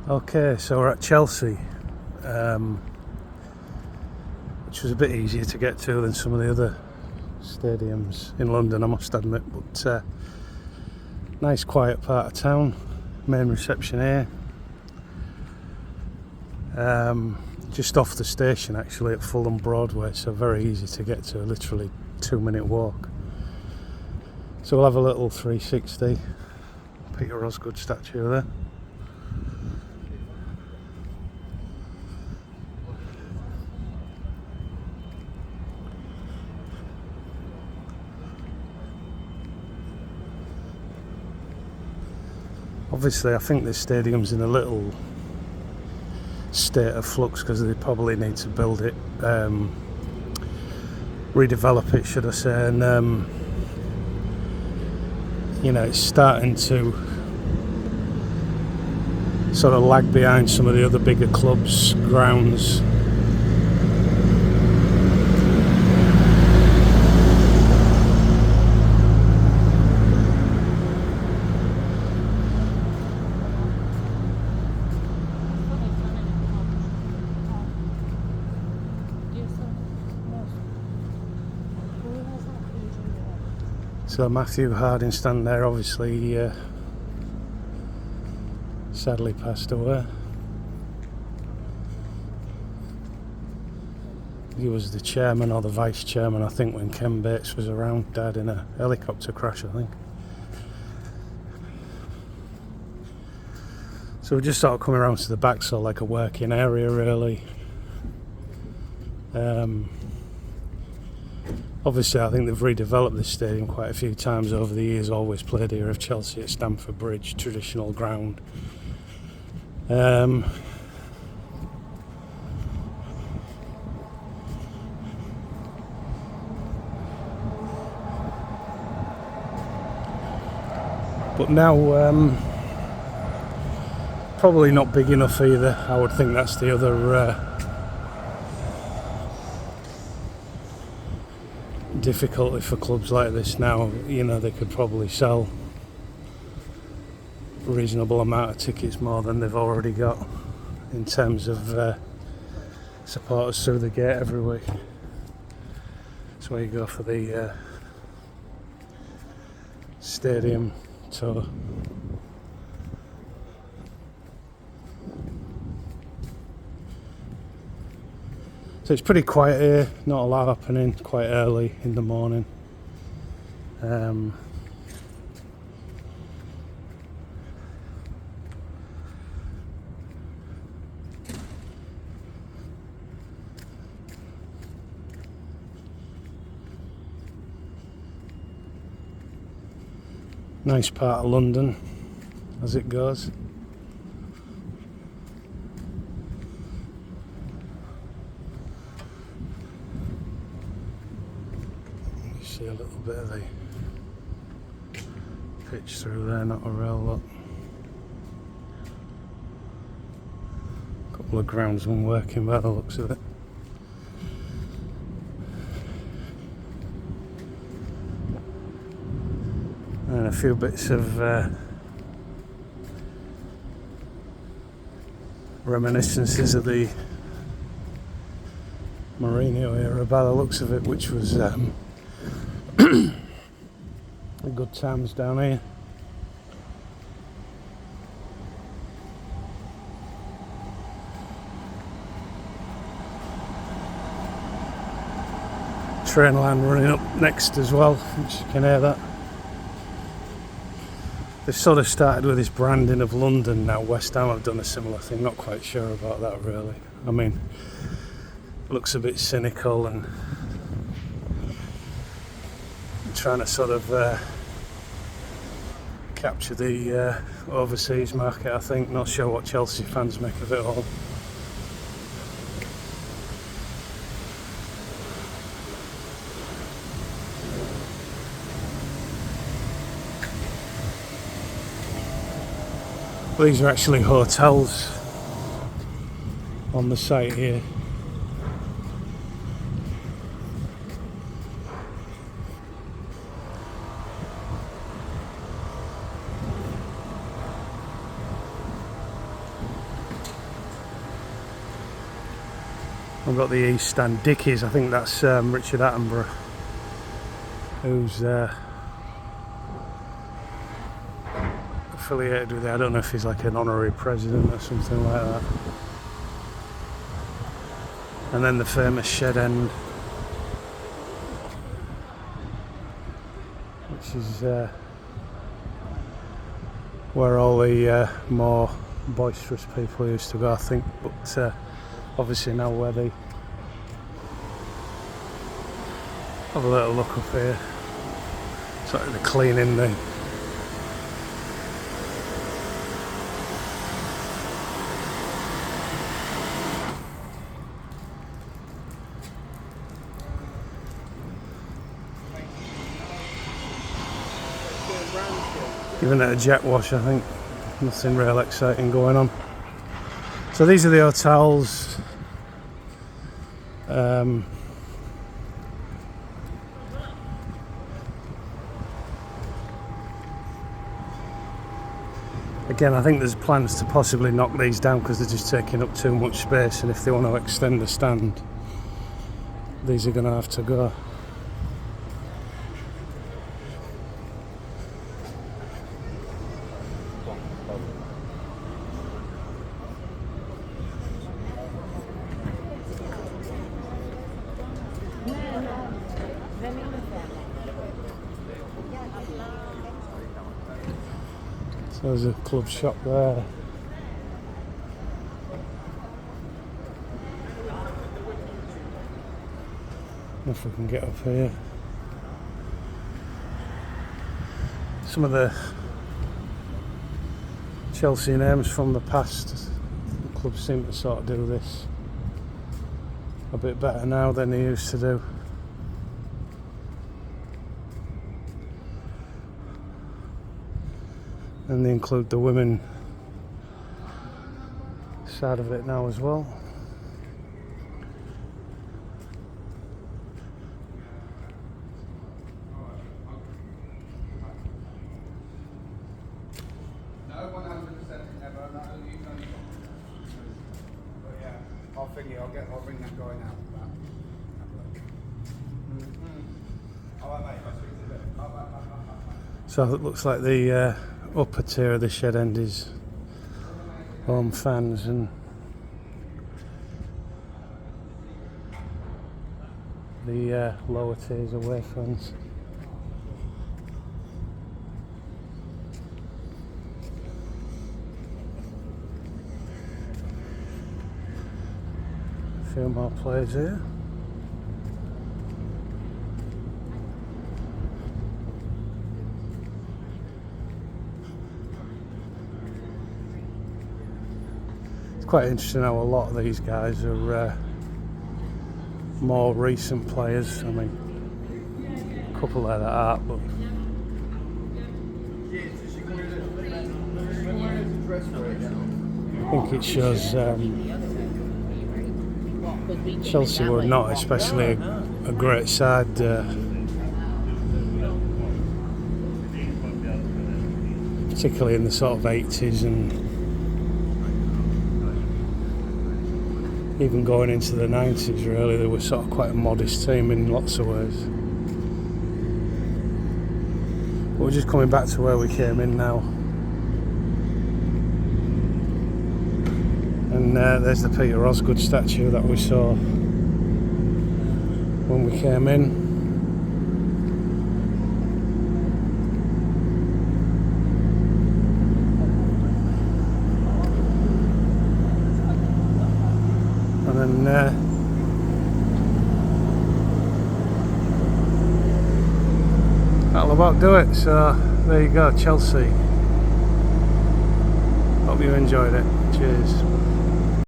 Okay, so we're at Chelsea, which was a bit easier to get to than some of the other stadiums in London, I must admit, but nice quiet part of town, main reception here, just off the station actually at Fulham Broadway, so very easy to get to, literally 2-minute walk. So we'll have a little 360, Peter Osgood statue there. Obviously I think this stadium's in a little state of flux because they probably need to build it, redevelop it should I say, and it's starting to sort of lag behind some of the other bigger clubs' grounds. So Matthew Harding standing there, obviously sadly passed away. He was the chairman or the vice chairman, I think, when Ken Bates was around. Died in a helicopter crash, I think. So we're just sort of coming around to the back, so like a working area really. Obviously I think they've redeveloped this stadium quite a few times over the years. Always played here of Chelsea at Stamford Bridge, traditional ground. But now probably not big enough either. I would think that's the other difficulty for clubs like this now. They could probably sell a reasonable amount of tickets, more than they've already got, in terms of supporters through the gate every week. That's where you go for the stadium tour. So it's pretty quiet here, not a lot happening, quite early in the morning. Nice part of London as it goes. See a little bit of the pitch through there, not a real lot. Couple of groundsmen working by the looks of it. And a few bits of reminiscences of the Mourinho era by the looks of it, which was good times down here. Train line running up next as well, which you can hear that. They've sort of started with this branding of London now. West Ham have done a similar thing, not quite sure about that really. I mean, it looks a bit cynical and trying to sort of capture the overseas market, I think. Not sure what Chelsea fans make of it all. These are actually hotels on the site here. I've got the East Stand Dickies. I think that's Richard Attenborough, who's affiliated with it. I don't know if he's like an honorary president or something like that. And then the famous Shed End, which is where all the more boisterous people used to go, I think. But obviously now where they have a little look up here. It's like they're cleaning the giving it a jet wash, I think. Nothing real exciting going on. So these are the hotels. Again, I think there's plans to possibly knock these down because they're just taking up too much space, and if they want to extend the stand, these are going to have to go. So there's a club shop there. If we can get up here. Some of the Chelsea names from the past, the clubs seem to sort of do this a bit better now than they used to do. And they include the women side of it now as well. No, 100% ever. Not only you've done it. But yeah, I'll bring that guy now. Alright, mate. I'll speak to you later. So it looks like the upper tier of the Shed End is home fans, and the lower tier is away fans. A few more players here. Quite interesting how a lot of these guys are more recent players. I mean, a couple there that are, but I think it shows Chelsea were not especially a great side, particularly in the sort of 80s and even going into the 90s. Really, they were sort of quite a modest team in lots of ways. But we're just coming back to where we came in now, and there's the Peter Osgood statue that we saw when we came in. And that'll about do it. So there you go, Chelsea. Hope you enjoyed it. Cheers.